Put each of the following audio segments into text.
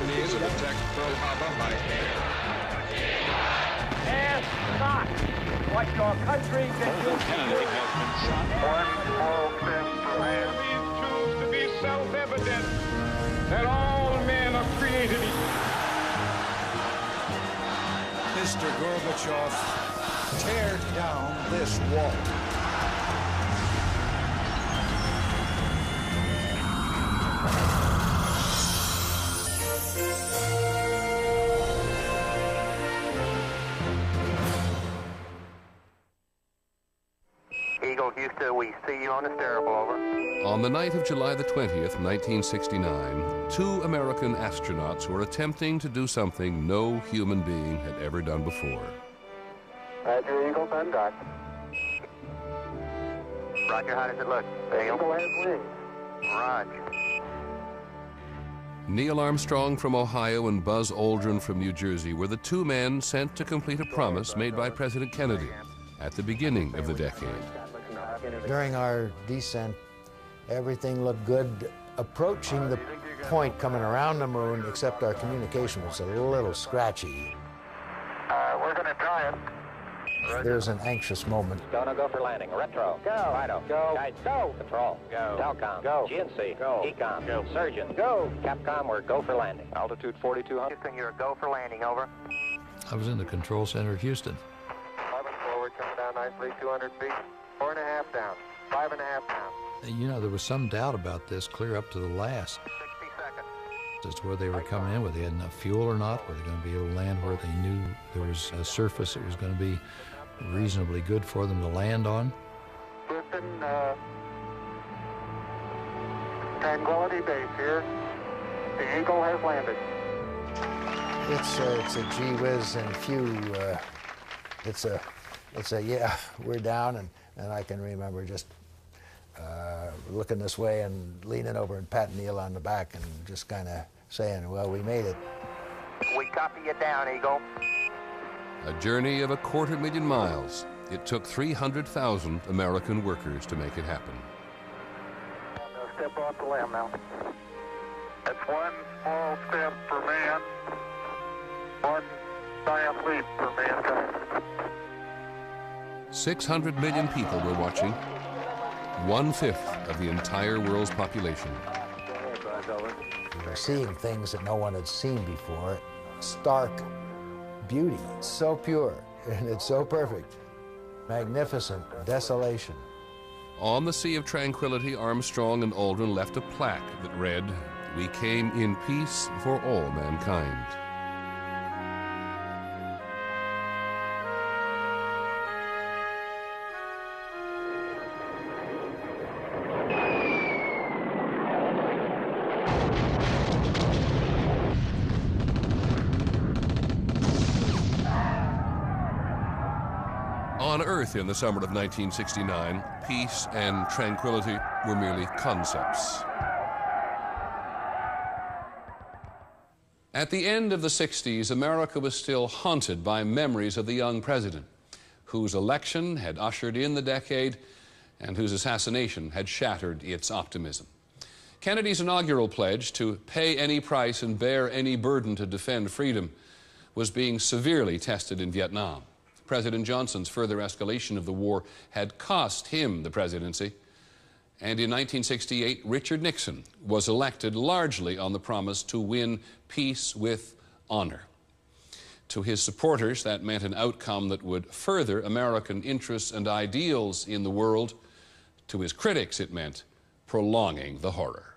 Japanese have attacked Pearl Harbor by air. Ask not what your country can do. Kennedy has been shot. One small step for man. These truths to be self-evident that all men are created equal. Mr. Gorbachev, tear down this wall. Eagle Houston, we see you on the steerable, over. On the night of July the 20th, 1969, 2 American astronauts were attempting to do something no human being had ever done before. Roger, Eagle, contact. Roger, how does it look? The Eagle has wings. Roger. Neil Armstrong from Ohio and Buzz Aldrin from New Jersey were the 2 men sent to complete a promise made by President Kennedy at the beginning of the decade. During our descent, everything looked good approaching the point coming around the moon, except our communication was a little scratchy. We're going to try it. There was an anxious moment. Gonna go for landing. Retro. Go. Fido. Go. Guide. Go. Control. Go. Telcom. Go. GNC. Go. Ecom. Go. Surgeon. Go. Capcom, we're go for landing. Altitude 4,200. Houston, you're a go for landing, over. I was in the control center at Houston. 11 forward, coming down nicely, 200 feet. 4.5 down. 5.5 down. You know, there was some doubt about this clear up to the last 60 seconds. as to where they were coming in, whether they had enough fuel or not, were they going to be able to land where they knew there was a surface that was going to be reasonably good for them to land on. Houston, Tranquility Base here. The Eagle has landed. It's a gee whiz and phew. It's a yeah, we're down, and I can remember just looking this way and leaning over and patting Neil on the back and just kind of saying, well, we made it. We copy you down, Eagle. A journey of 250,000 miles. It took 300,000 American workers to make it happen. Step off the limb now. That's one small step for man, one giant leap for mankind. 600 million people were watching, 1/5 of the entire world's population. We were seeing things that no one had seen before. Stark beauty. It's so pure, and it's so perfect. Magnificent desolation. On the Sea of Tranquility, Armstrong and Aldrin left a plaque that read, "We came in peace for all mankind." On Earth in the summer of 1969, peace and tranquility were merely concepts. At the end of the 60s, America was still haunted by memories of the young president, whose election had ushered in the decade and whose assassination had shattered its optimism. Kennedy's inaugural pledge to pay any price and bear any burden to defend freedom was being severely tested in Vietnam. President Johnson's further escalation of the war had cost him the presidency, and in 1968, Richard Nixon was elected largely on the promise to win peace with honor. To his supporters, that meant an outcome that would further American interests and ideals in the world. To his critics, it meant prolonging the horror.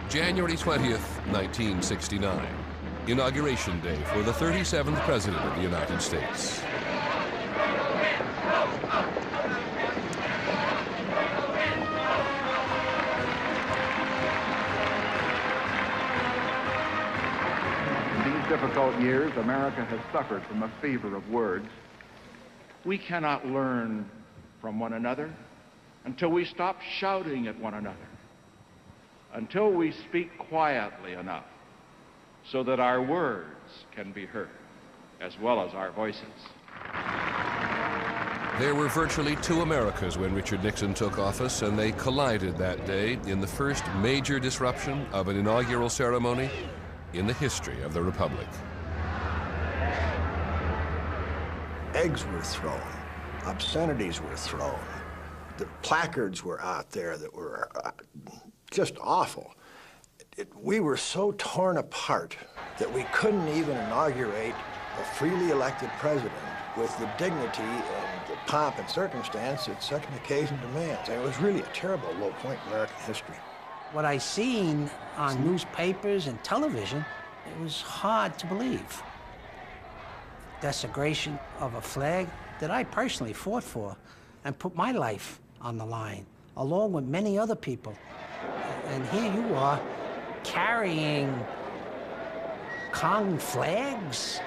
January 20th, 1969, Inauguration Day for the 37th President of the United States. difficult years, America has suffered from a fever of words. We cannot learn from one another until we stop shouting at one another, until we speak quietly enough so that our words can be heard, as well as our voices. There were virtually two Americas when Richard Nixon took office, and they collided that day in the first major disruption of an inaugural ceremony in the history of the Republic. Eggs were thrown, obscenities were thrown, the placards were out there that were just awful. We were so torn apart that we couldn't even inaugurate a freely elected president with the dignity and the pomp and circumstance that such an occasion demands. And it was really a terrible low point in American history. What I seen on newspapers and television, it was hard to believe. Desecration of a flag that I personally fought for and put my life on the line, along with many other people. And here you are, carrying Kong flags.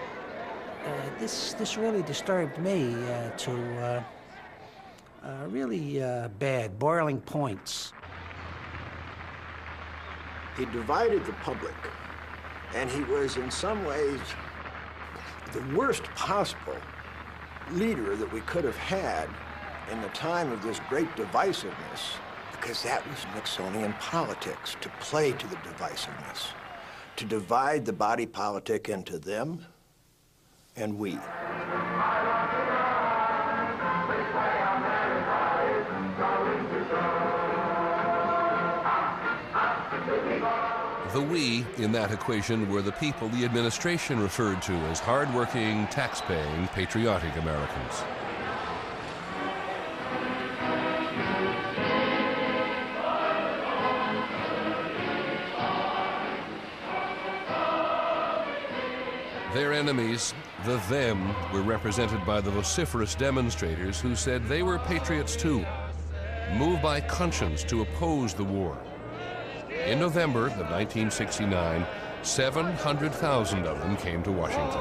This really disturbed me to really bad, boiling points. He divided the public, and he was in some ways the worst possible leader that we could have had in the time of this great divisiveness, because that was Nixonian politics, to play to the divisiveness, to divide the body politic into them and we. The we in that equation were the people the administration referred to as hard-working, tax-paying, patriotic Americans. Their enemies, the them, were represented by the vociferous demonstrators who said they were patriots too, moved by conscience to oppose the war. In November of 1969, 700,000 of them came to Washington.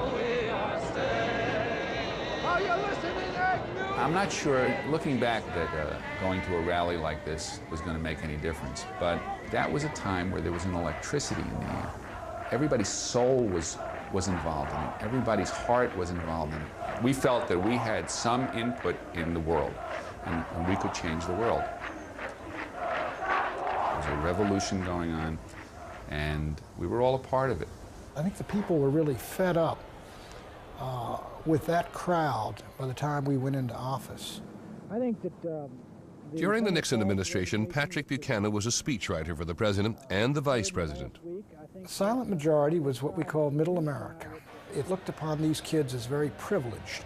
I'm not sure, looking back, that going to a rally like this was going to make any difference, but that was a time where there was an electricity in the air. Everybody's soul was involved in it. Everybody's heart was involved in it. We felt that we had some input in the world, and we could change the world. There was a revolution going on, and we were all a part of it. I think the people were really fed up with that crowd by the time we went into office. I think that during the Nixon administration, Patrick Buchanan was a speechwriter for the president and the vice president. The silent majority was what we call middle America. It looked upon these kids as very privileged.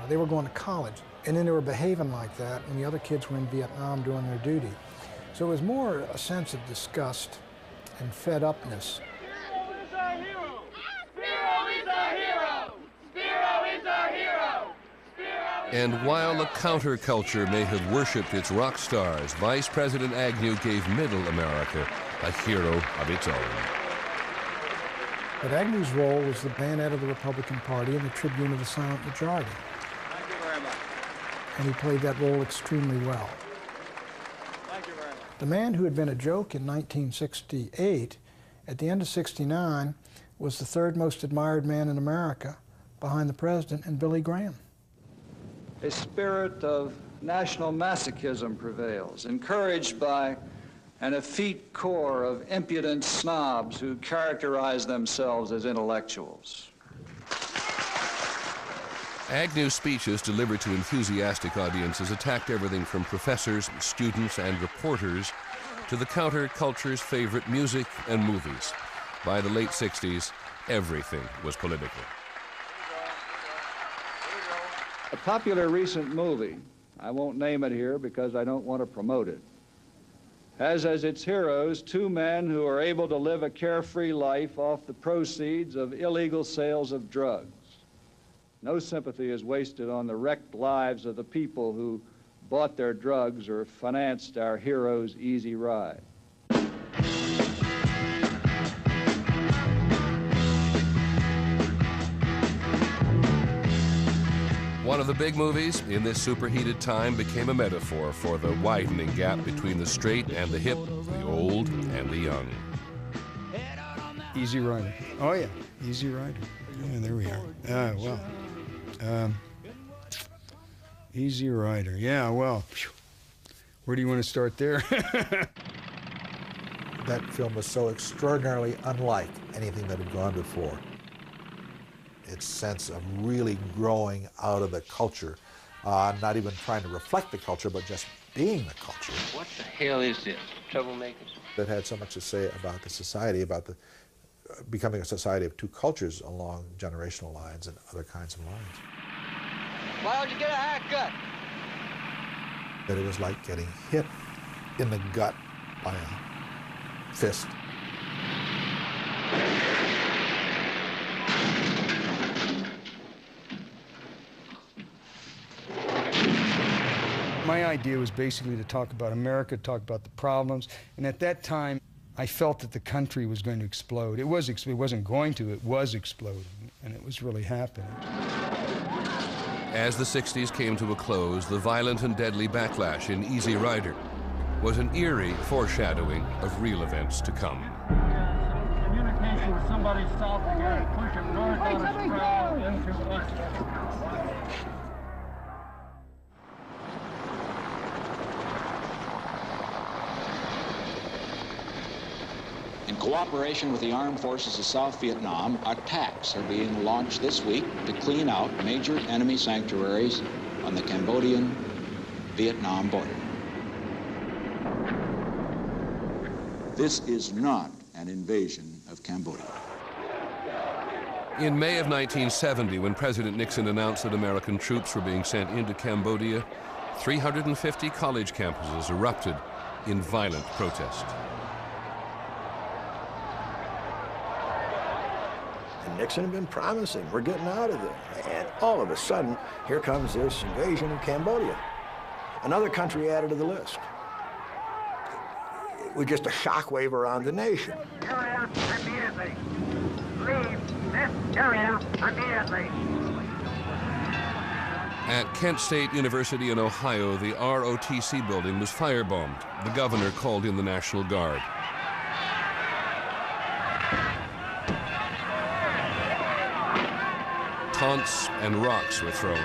They were going to college, and then they were behaving like that when the other kids were in Vietnam doing their duty. So it was more a sense of disgust and fed upness. Spiro is our hero! Spiro is our hero! Spiro is our hero! And while the counterculture may have worshipped its rock stars, Vice President Agnew gave middle America a hero of its own. But Agnew's role was the bayonet of the Republican Party and the tribune of the silent majority. Thank you very much. And he played that role extremely well. Thank you very much. The man who had been a joke in 1968, at the end of '69, was the third most admired man in America, behind the president and Billy Graham. A spirit of national masochism prevails, encouraged by an effete corps of impudent snobs who characterize themselves as intellectuals. Agnew's speeches delivered to enthusiastic audiences attacked everything from professors, students, and reporters to the counterculture's favorite music and movies. By the late 60s, everything was political. A popular recent movie, I won't name it here because I don't want to promote it, has as its heroes two men who are able to live a carefree life off the proceeds of illegal sales of drugs. No sympathy is wasted on the wrecked lives of the people who bought their drugs or financed our heroes' easy ride. of the big movies in this superheated time became a metaphor for the widening gap between the straight and the hip, the old and the young. Easy Rider. Oh, yeah, Easy Rider. Yeah, there we are. Well, Easy Rider. Yeah, well, phew. Where do you want to start there? That film was so extraordinarily unlike anything that had gone before. Its sense of really growing out of the culture, not even trying to reflect the culture, but just being the culture. What the hell is this? Troublemakers? That had so much to say about the society, about the becoming a society of two cultures along generational lines and other kinds of lines. Why don't you get a haircut? That it was like getting hit in the gut by a fist. My idea was basically to talk about America, talk about the problems, and at that time, I felt that the country was going to explode. It wasn't going to, it was exploding, and it was really happening. As the 60s came to a close, the violent and deadly backlash in Easy Rider was an eerie foreshadowing of real events to come. Communication with somebody south of here, push him north on his trail into us. In cooperation with the armed forces of South Vietnam, attacks are being launched this week to clean out major enemy sanctuaries on the Cambodian-Vietnam border. This is not an invasion of Cambodia. In May of 1970, when President Nixon announced that American troops were being sent into Cambodia, 350 college campuses erupted in violent protest. And Nixon had been promising, we're getting out of there. And all of a sudden, here comes this invasion of Cambodia. Another country added to the list. It was just a shockwave around the nation. Area immediately. Leave this area immediately. At Kent State University in Ohio, the ROTC building was firebombed. The governor called in the National Guard. Taunts and rocks were thrown.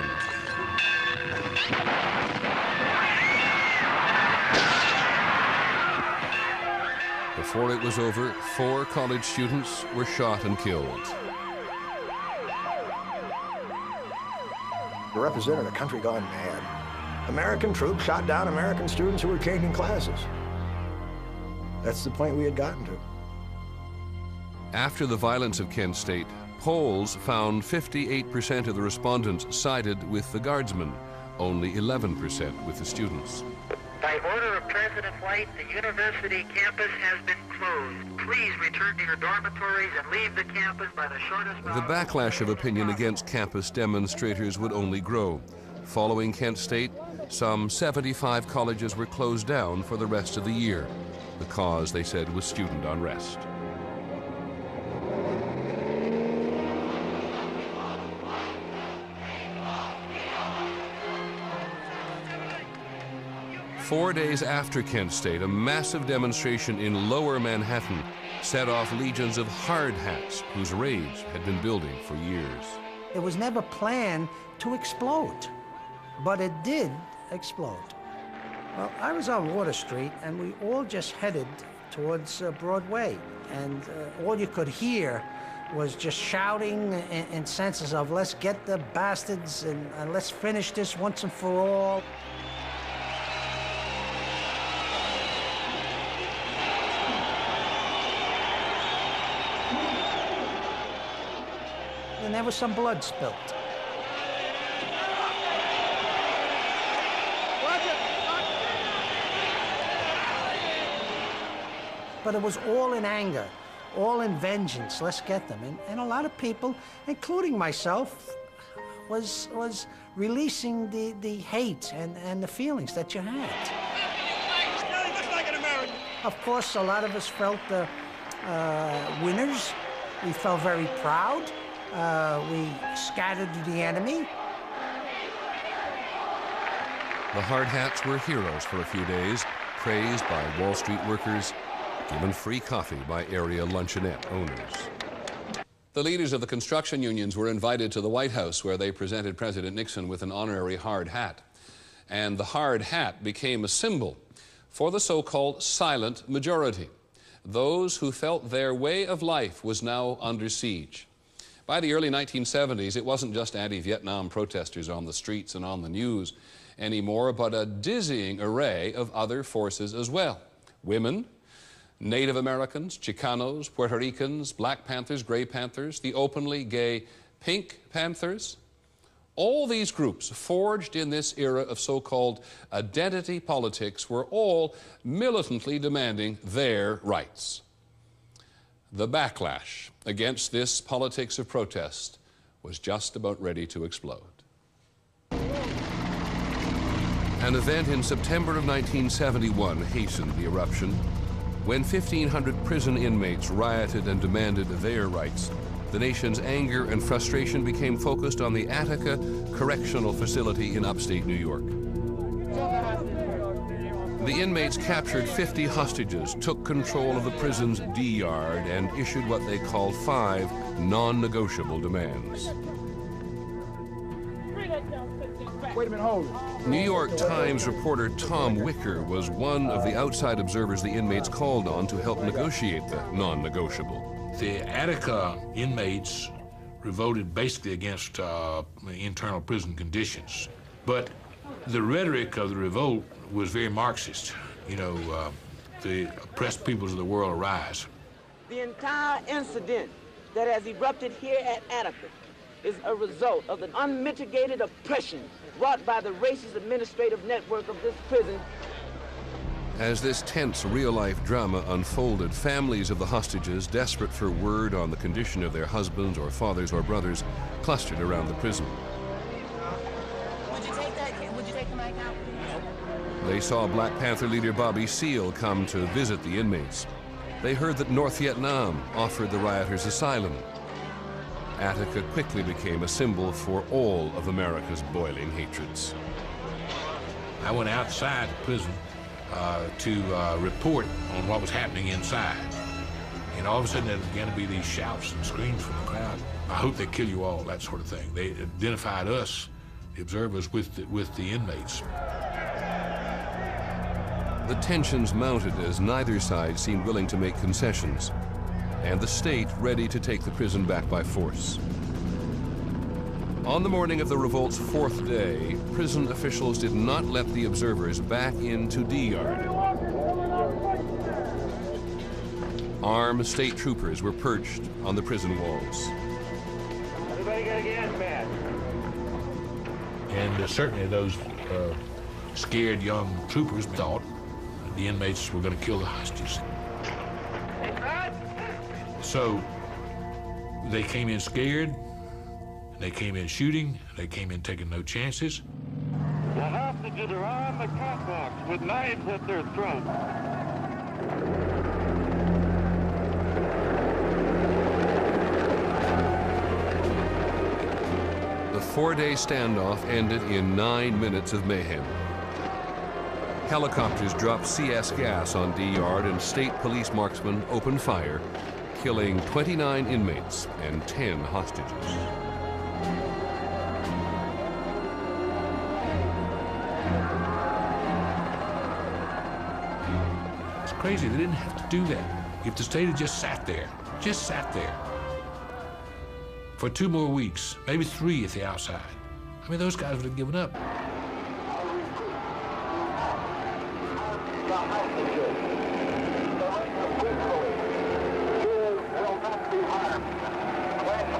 Before it was over, 4 college students were shot and killed. It represented a country gone mad. American troops shot down American students who were changing classes. That's the point we had gotten to. After the violence of Kent State, polls found 58% of the respondents sided with the guardsmen, only 11% with the students. By order of President White, the university campus has been closed. Please return to your dormitories and leave the campus by the shortest route. The backlash of opinion against campus demonstrators would only grow. Following Kent State, some 75 colleges were closed down for the rest of the year. The cause, they said, was student unrest. Four days after Kent State, a massive demonstration in Lower Manhattan set off legions of hard hats whose rage had been building for years. It was never planned to explode, but it did explode. Well, I was on Water Street, and we all just headed towards Broadway, and all you could hear was just shouting in senses of, let's get the bastards and let's finish this once and for all. And there was some blood spilt. But it was all in anger, all in vengeance. Let's get them. And a lot of people, including myself, was releasing the hate and the feelings that you had. Of course, a lot of us felt winners. We felt very proud. We scattered the enemy. The hard hats were heroes for a few days, praised by Wall Street workers, given free coffee by area luncheonette owners. The leaders of the construction unions were invited to the White House, where they presented President Nixon with an honorary hard hat. And the hard hat became a symbol for the so-called silent majority, those who felt their way of life was now under siege. By the early 1970s, it wasn't just anti-Vietnam protesters on the streets and on the news anymore, but a dizzying array of other forces as well. Women, Native Americans, Chicanos, Puerto Ricans, Black Panthers, Gray Panthers, the openly gay Pink Panthers. All these groups forged in this era of so-called identity politics were all militantly demanding their rights. The backlash against this politics of protest was just about ready to explode. An event in September of 1971 hastened the eruption. When 1,500 prison inmates rioted and demanded their rights, the nation's anger and frustration became focused on the Attica Correctional Facility in upstate New York. The inmates captured 50 hostages, took control of the prison's D-yard, and issued what they called 5 non-negotiable demands. Wait a minute, hold it. New York Times reporter Tom Wicker was one of the outside observers the inmates called on to help negotiate the non-negotiable. The Attica inmates revolted basically against internal prison conditions, but the rhetoric of the revolt was very Marxist. You know, the oppressed peoples of the world arise. The entire incident that has erupted here at Attica is a result of the unmitigated oppression wrought by the racist administrative network of this prison. As this tense real-life drama unfolded, families of the hostages, desperate for word on the condition of their husbands or fathers or brothers, clustered around the prison. Would you take that? Would you take the mic out? They saw Black Panther leader Bobby Seale come to visit the inmates. They heard that North Vietnam offered the rioters asylum. Attica quickly became a symbol for all of America's boiling hatreds. I went outside the prison to report on what was happening inside. And all of a sudden there began to be these shouts and screams from the crowd. I hope they kill you all, that sort of thing. They identified us, the observers, with the inmates. The tensions mounted as neither side seemed willing to make concessions, and the state ready to take the prison back by force. On the morning of the revolt's 4th day, prison officials did not let the observers back into D-yard. Armed state troopers were perched on the prison walls. Everybody got a gas mask. And certainly those scared young troopers thought the inmates were going to kill the hostages. So they came in scared, they came in shooting, they came in taking no chances. The hostages are on the catwalks with knives at their throats. The 4-day standoff ended in 9 minutes of mayhem. Helicopters dropped CS gas on D-yard and state police marksmen opened fire, killing 29 inmates and 10 hostages. It's crazy, they didn't have to do that. If the state had just sat there for 2 more weeks, maybe 3 at the outside, I mean, those guys would have given up.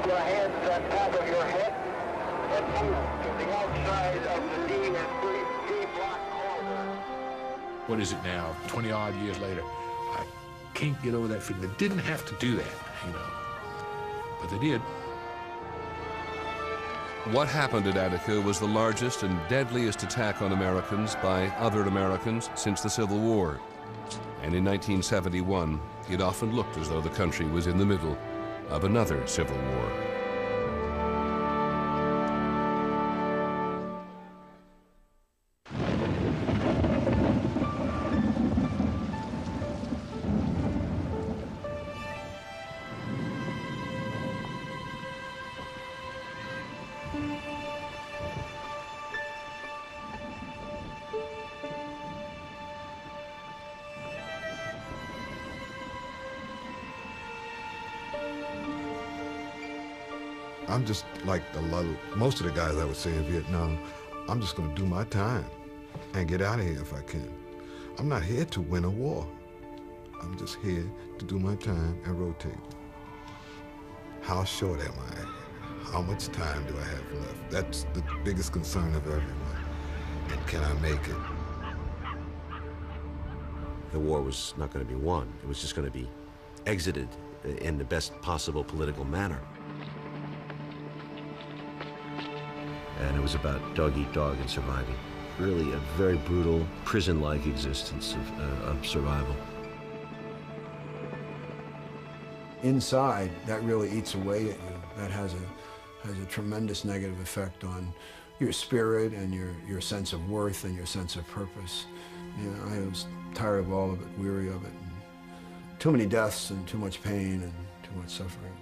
Your hands on top of your head and move to the outside of the D and D block corridor. What is it now, 20-odd years later? I can't get over that feeling. They didn't have to do that, you know, but they did. What happened at Attica was the largest and deadliest attack on Americans by other Americans since the Civil War. And in 1971, it often looked as though the country was in the middle of another civil war. I'm just like most of the guys I would say in Vietnam, I'm just going to do my time and get out of here if I can. I'm not here to win a war. I'm just here to do my time and rotate. How short am I? How much time do I have left? That's the biggest concern of everyone. And can I make it? The war was not going to be won. It was just going to be exited in the best possible political manner. And it was about dog eat dog and surviving. Really a very brutal, prison-like existence of survival. Inside, that really eats away at you. That has a tremendous negative effect on your spirit and your sense of worth and your sense of purpose. You know, I was tired of all of it, weary of it. And too many deaths and too much pain and too much suffering.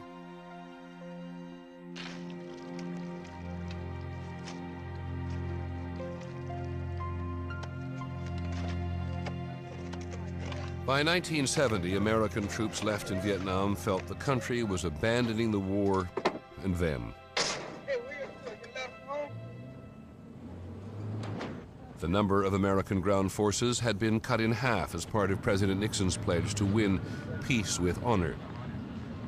By 1970, American troops left in Vietnam felt the country was abandoning the war and them. The number of American ground forces had been cut in half as part of President Nixon's pledge to win peace with honor.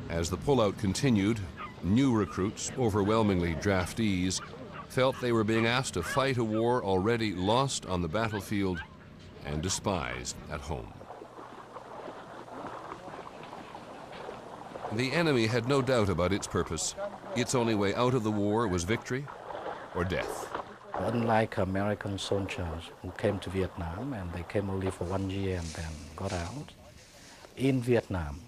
As the pullout continued, new recruits, overwhelmingly draftees, felt they were being asked to fight a war already lost on the battlefield and despised at home. The enemy had no doubt about its purpose. Its only way out of the war was victory or death. Unlike American soldiers who came to Vietnam and they came only for 1 year and then got out, in Vietnam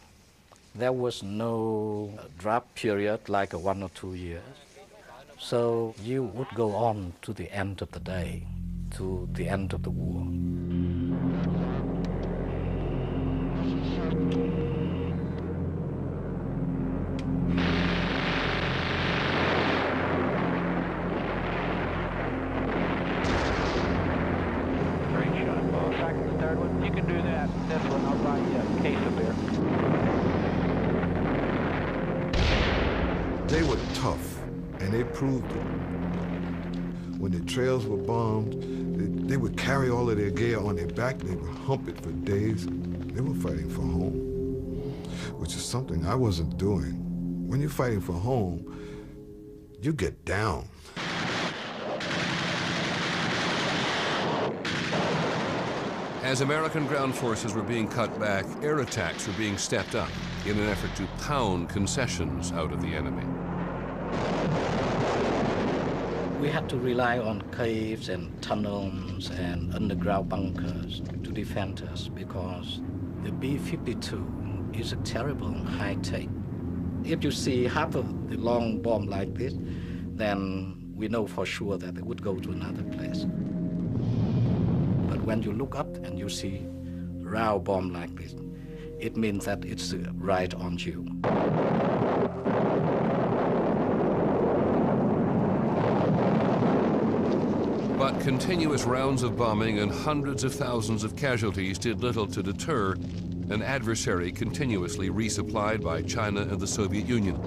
there was no draft period like 1 or 2 years. So you would go on to the end of the day, to the end of the war. They were tough, and they proved it. When the trails were bombed, they would carry all of their gear on their back. They would hump it for days. They were fighting for home, which is something I wasn't doing. When you're fighting for home, you get down. As American ground forces were being cut back, air attacks were being stepped up in an effort to pound concessions out of the enemy. We had to rely on caves and tunnels and underground bunkers to defend us because the B-52 is a terrible high-tech. If you see half of the long bomb like this, then we know for sure that it would go to another place. But when you look up and you see a round bomb like this, it means that it's right on you. But continuous rounds of bombing and hundreds of thousands of casualties did little to deter an adversary continuously resupplied by China and the Soviet Union,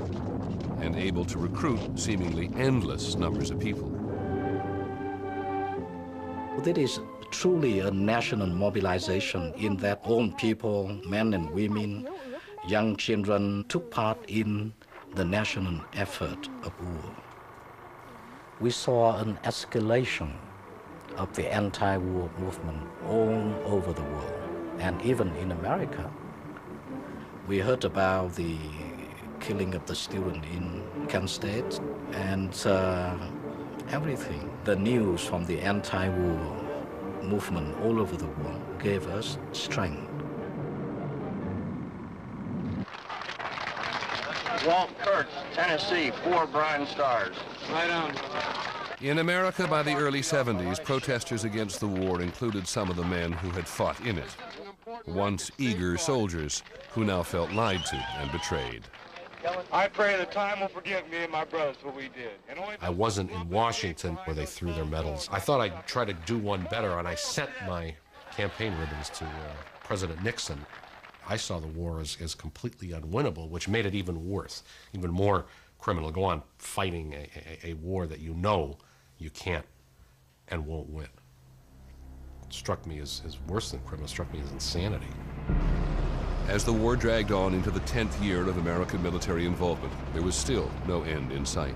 and able to recruit seemingly endless numbers of people. That is truly a national mobilization in that all people, men and women, young children, took part in the national effort of war. We saw an escalation of the anti-war movement all over the world, and even in America. We heard about the killing of the student in Kansas State and everything. The news from the anti-war movement all over the world gave us strength. Walt Kurtz, Tennessee, 4 Bronze Stars. Right on. In America by the early 70s, protesters against the war included some of the men who had fought in it. Once eager soldiers who now felt lied to and betrayed. I pray that time will forgive me and my brothers what we did. I wasn't in Washington where they threw their medals. I thought I'd try to do one better, and I sent my campaign ribbons to President Nixon. I saw the war as completely unwinnable, which made it even worse, even more criminal. Go on fighting a war that you know you can't and won't win. It struck me as worse than criminal, struck me as insanity. As the war dragged on into the 10th year of American military involvement, there was still no end in sight.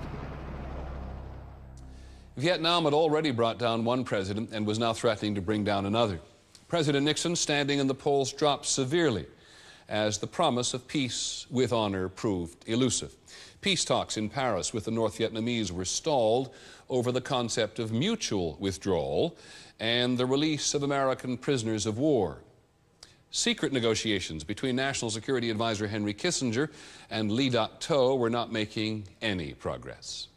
Vietnam had already brought down one president and was now threatening to bring down another. President Nixon's standing in the polls dropped severely as the promise of peace with honor proved elusive. Peace talks in Paris with the North Vietnamese were stalled over the concept of mutual withdrawal and the release of American prisoners of war. Secret negotiations between National Security Advisor Henry Kissinger and Lee Dak-to were not making any progress.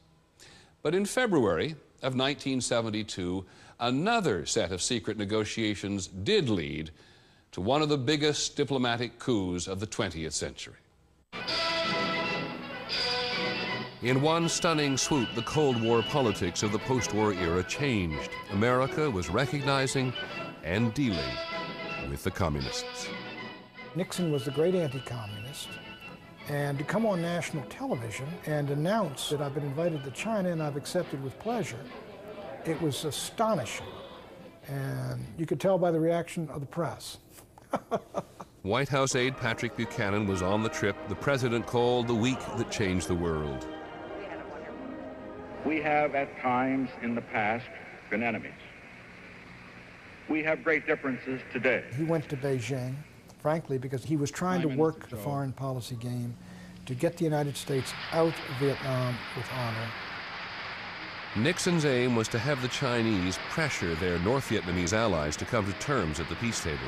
But in February of 1972, another set of secret negotiations did lead to one of the biggest diplomatic coups of the 20th century. In one stunning swoop, the Cold War politics of the post-war era changed. America was recognizing and dealing with the communists. Nixon was the great anti-communist, and to come on national television and announce that I've been invited to China and I've accepted with pleasure, it was astonishing. And you could tell by the reaction of the press. White House aide Patrick Buchanan was on the trip the president called the week that changed the world. We have at times in the past been enemies. We have great differences today. He went to Beijing, frankly, because he was trying to work the foreign policy game to get the United States out of Vietnam with honor. Nixon's aim was to have the Chinese pressure their North Vietnamese allies to come to terms at the peace table.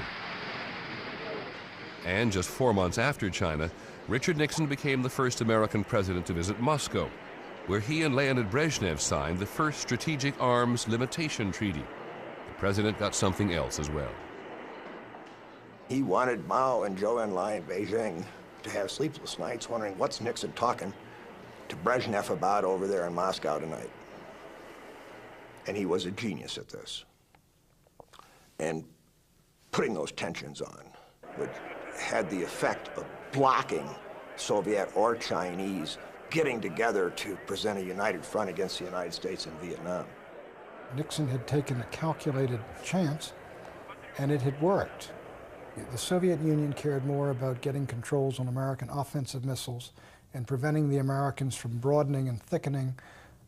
And just 4 months after China, Richard Nixon became the first American president to visit Moscow, where he and Leonid Brezhnev signed the first Strategic Arms Limitation Treaty. The president got something else as well. He wanted Mao and Zhou Enlai in Beijing to have sleepless nights wondering what's Nixon talking to Brezhnev about over there in Moscow tonight. And he was a genius at this. And putting those tensions on, which had the effect of blocking Soviet or Chinese getting together to present a united front against the United States and Vietnam. Nixon had taken a calculated chance, and it had worked. The Soviet Union cared more about getting controls on American offensive missiles and preventing the Americans from broadening and thickening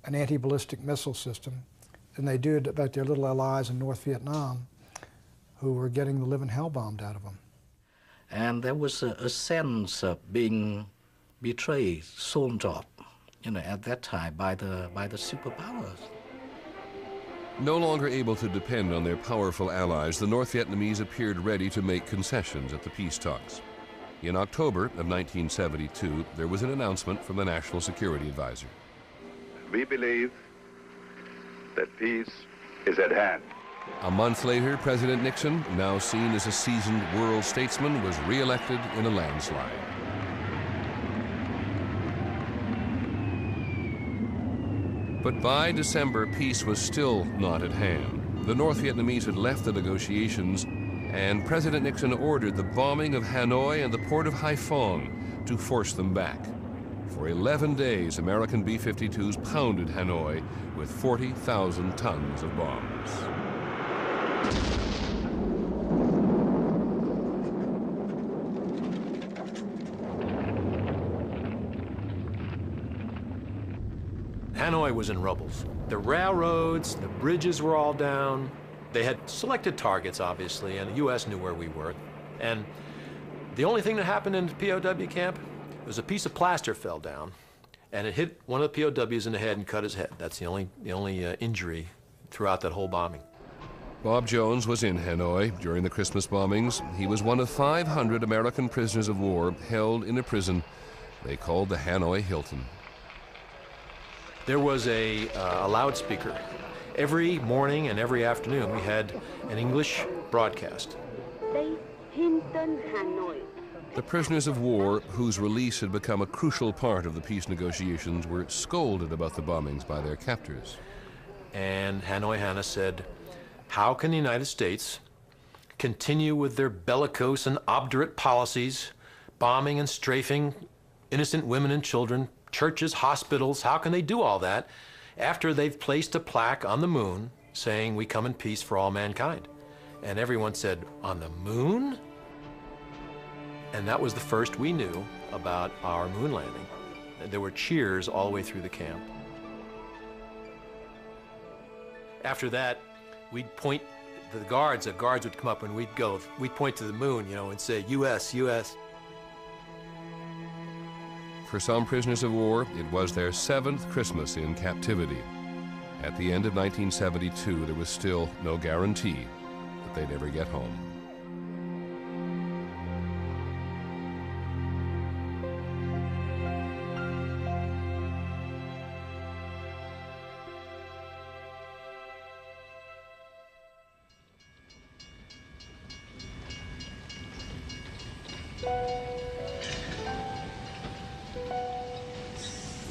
an anti-ballistic missile system than they did about their little allies in North Vietnam, who were getting the living hell bombed out of them. And there was a sense of being betrayed, sold off, at that time by the superpowers. No longer able to depend on their powerful allies, the North Vietnamese appeared ready to make concessions at the peace talks. In October of 1972, there was an announcement from the National Security Advisor. We believe that peace is at hand. A month later, President Nixon, now seen as a seasoned world statesman, was re-elected in a landslide. But by December, peace was still not at hand. The North Vietnamese had left the negotiations, and President Nixon ordered the bombing of Hanoi and the port of Haiphong to force them back. For 11 days, American B-52s pounded Hanoi with 40,000 tons of bombs. Hanoi was in rubble. The railroads, the bridges were all down. They had selected targets, obviously, and the U.S. knew where we were. And the only thing that happened in the POW camp was a piece of plaster fell down, and it hit one of the POWs in the head and cut his head. That's the only injury throughout that whole bombing. Bob Jones was in Hanoi during the Christmas bombings. He was one of 500 American prisoners of war held in a prison they called the Hanoi Hilton. There was a loudspeaker. Every morning and every afternoon we had an English broadcast. The prisoners of war, whose release had become a crucial part of the peace negotiations, were scolded about the bombings by their captors. And Hanoi Hannah said, how can the United States continue with their bellicose and obdurate policies, bombing and strafing innocent women and children, churches, hospitals? How can they do all that after they've placed a plaque on the moon saying, "We come in peace for all mankind"? And everyone said, "On the moon?" And that was the first we knew about our moon landing. There were cheers all the way through the camp. After that, we'd point to the guards would come up and we'd point to the moon, you know, and say, "US, US." For some prisoners of war, it was their 7th Christmas in captivity. At the end of 1972, there was still no guarantee that they'd ever get home.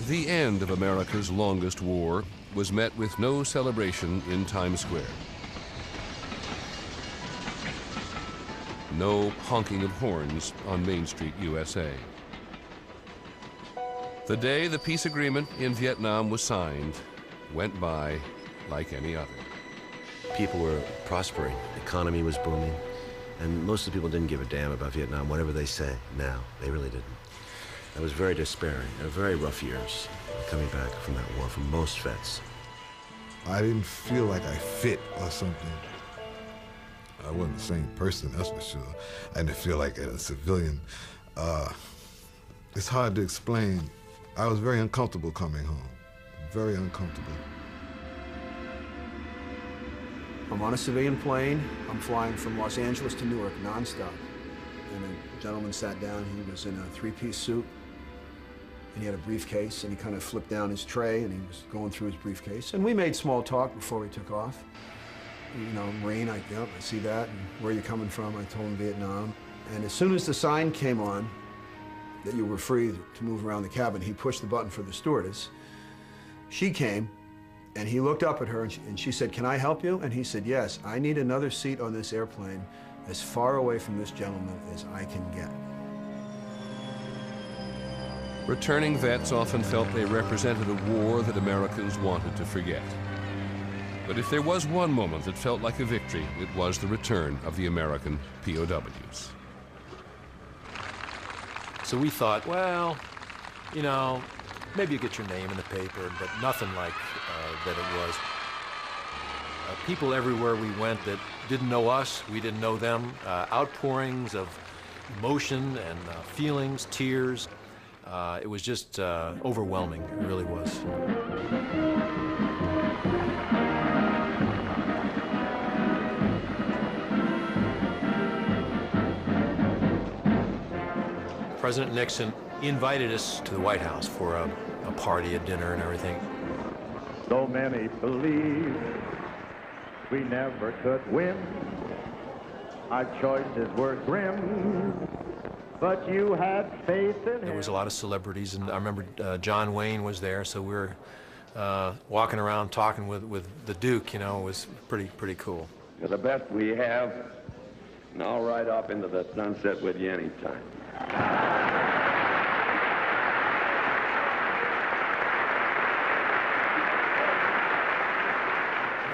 The end of America's longest war was met with no celebration in Times Square. No honking of horns on Main Street, USA. The day the peace agreement in Vietnam was signed went by like any other. People were prospering, the economy was booming, and most of the people didn't give a damn about Vietnam, whatever they say now. They really didn't. It was very despairing. They were very rough years coming back from that war for most vets. I didn't feel like I fit or something. I wasn't the same person, that's for sure. I didn't feel like a civilian. It's hard to explain. I was very uncomfortable coming home, very uncomfortable. I'm on a civilian plane. I'm flying from Los Angeles to Newark nonstop. And a gentleman sat down. He was in a three-piece suit. And he had a briefcase, and he kind of flipped down his tray, and he was going through his briefcase. And we made small talk before we took off. You know, Marine, I see that. And where are you coming from? I told him Vietnam. And as soon as the sign came on that you were free to move around the cabin, he pushed the button for the stewardess. She came, and he looked up at her, and she said, "Can I help you?" And he said, "Yes, I need another seat on this airplane as far away from this gentleman as I can get." Returning vets often felt they represented a war that Americans wanted to forget. But if there was one moment that felt like a victory, it was the return of the American POWs. So we thought, well, you know, maybe you get your name in the paper, but nothing like that it was. People everywhere we went that didn't know us, we didn't know them, outpourings of emotion and feelings, tears. It was just overwhelming, it really was. President Nixon invited us to the White House for a party, a dinner and everything. So many believe we never could win. Our choices were grim, but you had faith in him. There was a lot of celebrities, and I remember John Wayne was there, so we were walking around talking with the Duke, you know. It was pretty cool. You're the best we have, and I'll ride off into the sunset with you anytime.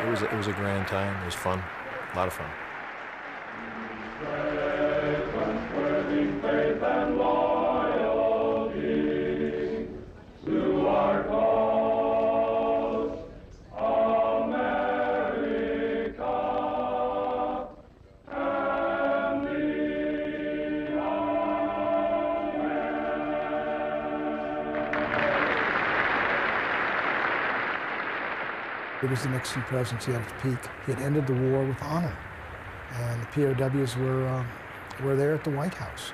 It was a grand time. It was fun, a lot of fun. Faith and loyalty to our cause, America, and the It was the Nixon presidency at its peak. He had ended the war with honor, and the POWs were there at the White House.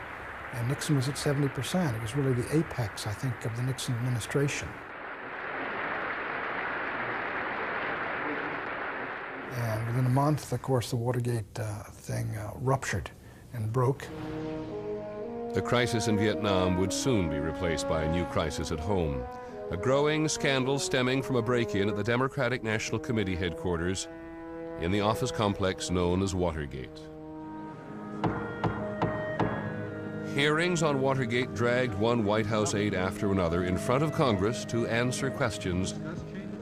And Nixon was at 70%. It was really the apex, I think, of the Nixon administration. And within a month, of course, the Watergate thing ruptured and broke. The crisis in Vietnam would soon be replaced by a new crisis at home. A growing scandal stemming from a break-in at the Democratic National Committee headquarters in the office complex known as Watergate. Hearings on Watergate dragged one White House aide after another in front of Congress to answer questions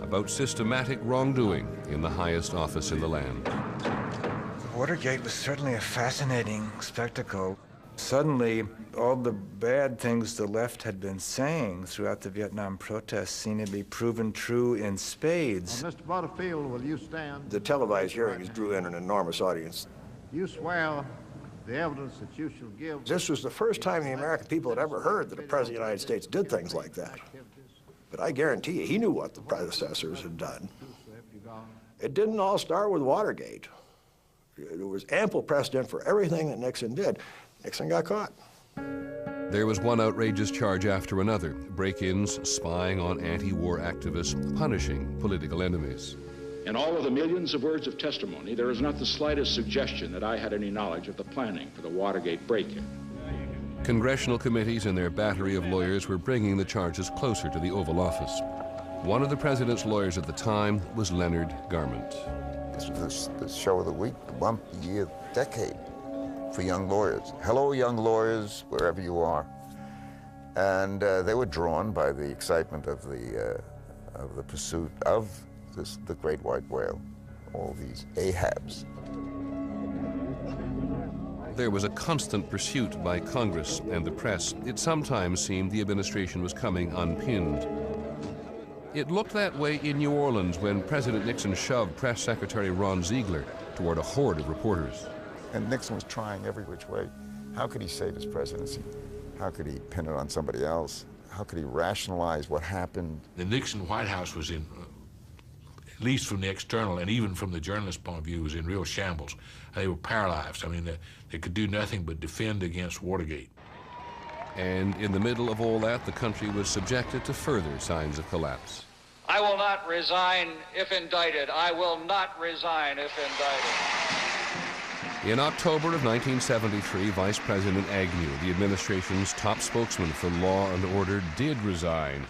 about systematic wrongdoing in the highest office in the land. Watergate was certainly a fascinating spectacle. Suddenly, all the bad things the left had been saying throughout the Vietnam protests seemed to be proven true in spades. Mr. Butterfield, will you stand? The televised hearings drew in an enormous audience. You swear the evidence that you shall give. This was the first time the American people had ever heard that a president of the United States did things like that. But I guarantee you, he knew what the predecessors had done. It didn't all start with Watergate. There was ample precedent for everything that Nixon did. Nixon got caught. There was one outrageous charge after another: break-ins, spying on anti-war activists, punishing political enemies. In all of the millions of words of testimony, there is not the slightest suggestion that I had any knowledge of the planning for the Watergate break-in. Congressional committees and their battery of lawyers were bringing the charges closer to the Oval Office. One of the president's lawyers at the time was Leonard Garment. This was the show of the week, the month, the year, decade for young lawyers. Hello, young lawyers, wherever you are. And they were drawn by the excitement of the pursuit of the great white whale, all these Ahabs. There was a constant pursuit by Congress and the press. It sometimes seemed the administration was coming unpinned. It looked that way in New Orleans when President Nixon shoved Press Secretary Ron Ziegler toward a horde of reporters. And Nixon was trying every which way. How could he save his presidency? How could he pin it on somebody else? How could he rationalize what happened? The Nixon White House was in, at least from the external and even from the journalist point of view, was in real shambles. They were paralyzed. I mean, they could do nothing but defend against Watergate. And in the middle of all that, the country was subjected to further signs of collapse. I will not resign if indicted. I will not resign if indicted. In October of 1973, Vice President Agnew, the administration's top spokesman for law and order, did resign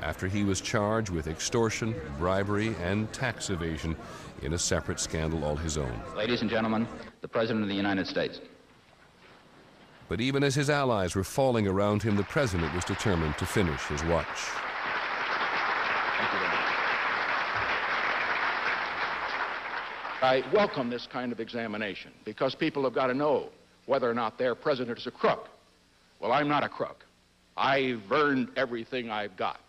after he was charged with extortion, bribery, and tax evasion in a separate scandal all his own. Ladies and gentlemen, the President of the United States. But even as his allies were falling around him, the president was determined to finish his watch. I welcome this kind of examination because people have got to know whether or not their president is a crook. Well, I'm not a crook. I've earned everything I've got.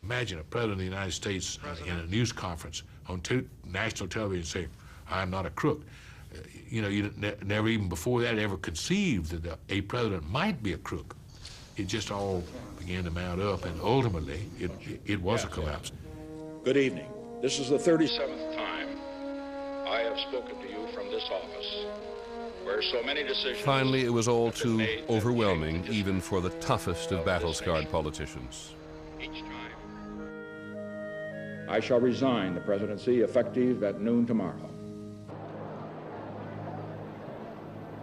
Imagine a president of the United States in a news conference on national television saying, I'm not a crook. You know, you never even before that ever conceived that a president might be a crook. It just all began to mount up, and ultimately, it was a collapse. Good evening. This is the 37th time I have spoken to you from this office, where so many decisions... Finally, it was all too overwhelming, even for the toughest of battle-scarred politicians. Each time. I shall resign the presidency effective at noon tomorrow.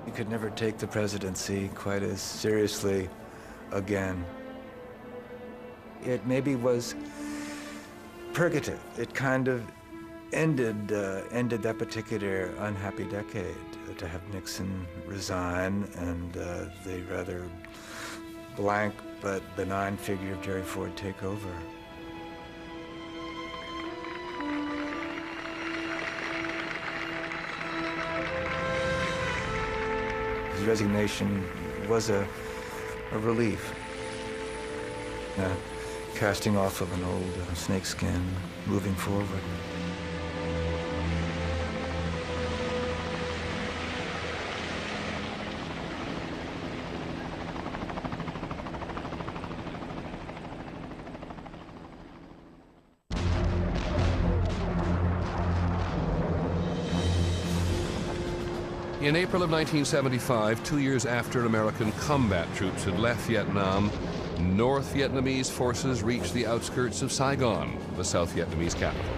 You could never take the presidency quite as seriously again. It maybe was purgative. It kind of ended that particular unhappy decade to have Nixon resign and the rather blank but benign figure of Jerry Ford take over. His resignation was a relief, casting off of an old snakeskin, moving forward. In April of 1975, 2 years after American combat troops had left Vietnam, North Vietnamese forces reached the outskirts of Saigon, the South Vietnamese capital.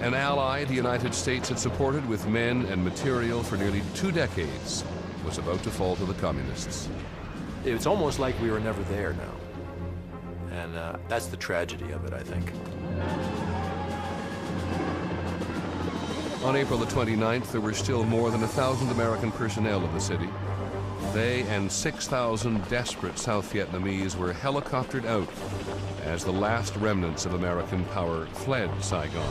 An ally the United States had supported with men and material for nearly 2 decades was about to fall to the communists. It's almost like we were never there now. And that's the tragedy of it, I think. On April the 29th, there were still more than 1,000 American personnel in the city. They and 6,000 desperate South Vietnamese were helicoptered out as the last remnants of American power fled Saigon.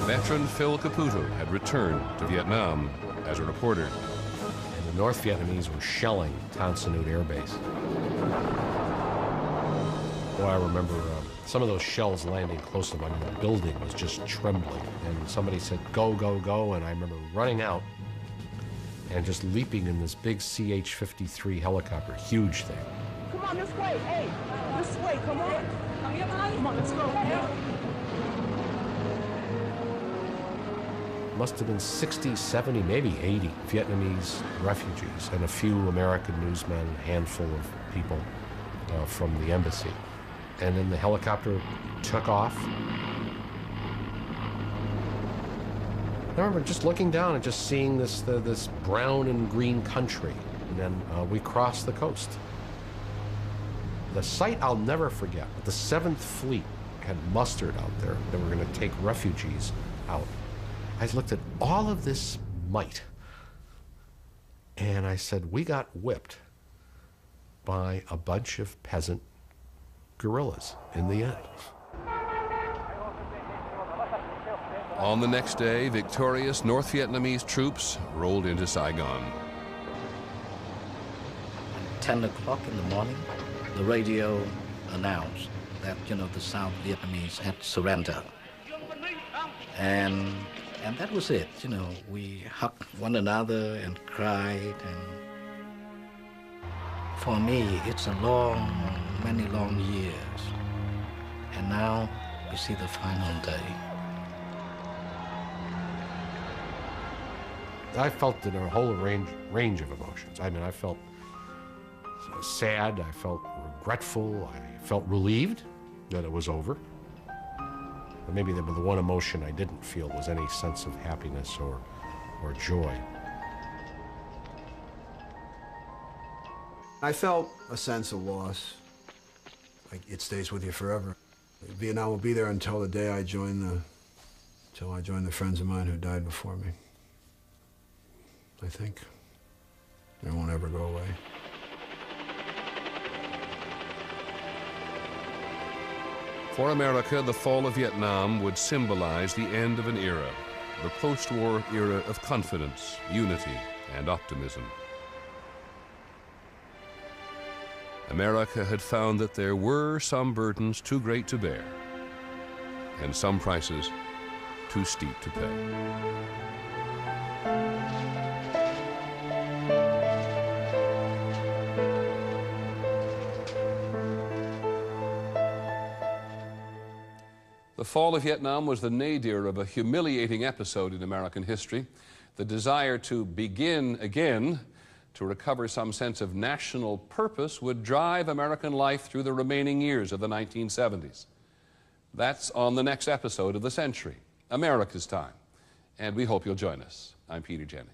Veteran Phil Caputo had returned to Vietnam as a reporter. And the North Vietnamese were shelling Tan Son Nhut Air Base. Boy, I remember some of those shells landing close to them. I mean, the building was just trembling. And somebody said, "Go, go, go." And I remember running out and just leaping in this big CH-53 helicopter, huge thing. Come on, this way. Hey, this way. Come on. Come on, let's go. Must have been 60, 70, maybe 80 Vietnamese refugees and a few American newsmen, a handful of people from the embassy. And then the helicopter took off. I remember just looking down and just seeing this brown and green country. And then we crossed the coast. The sight I'll never forget. The 7th Fleet had mustered out there. They were going to take refugees out. I looked at all of this might, and I said, we got whipped by a bunch of peasant guerrillas in the end. On the next day, victorious North Vietnamese troops rolled into Saigon. 10 o'clock in the morning, the radio announced that, the South Vietnamese had surrendered. And that was it, we hugged one another and cried. And for me, it's a many long years. And now we see the final day. I felt in a whole range of emotions. I mean, I felt sad, I felt regretful, I felt relieved that it was over. But maybe the one emotion I didn't feel was any sense of happiness or joy. I felt a sense of loss. Like, it stays with you forever. Vietnam will be there until the day I join the friends of mine who died before me. I think. It won't ever go away. For America, the fall of Vietnam would symbolize the end of an era, the post-war era of confidence, unity, and optimism. America had found that there were some burdens too great to bear, and some prices too steep to pay. The fall of Vietnam was the nadir of a humiliating episode in American history. The desire to begin again, to recover some sense of national purpose, would drive American life through the remaining years of the 1970s. That's on the next episode of The Century, America's Time. And we hope you'll join us. I'm Peter Jennings.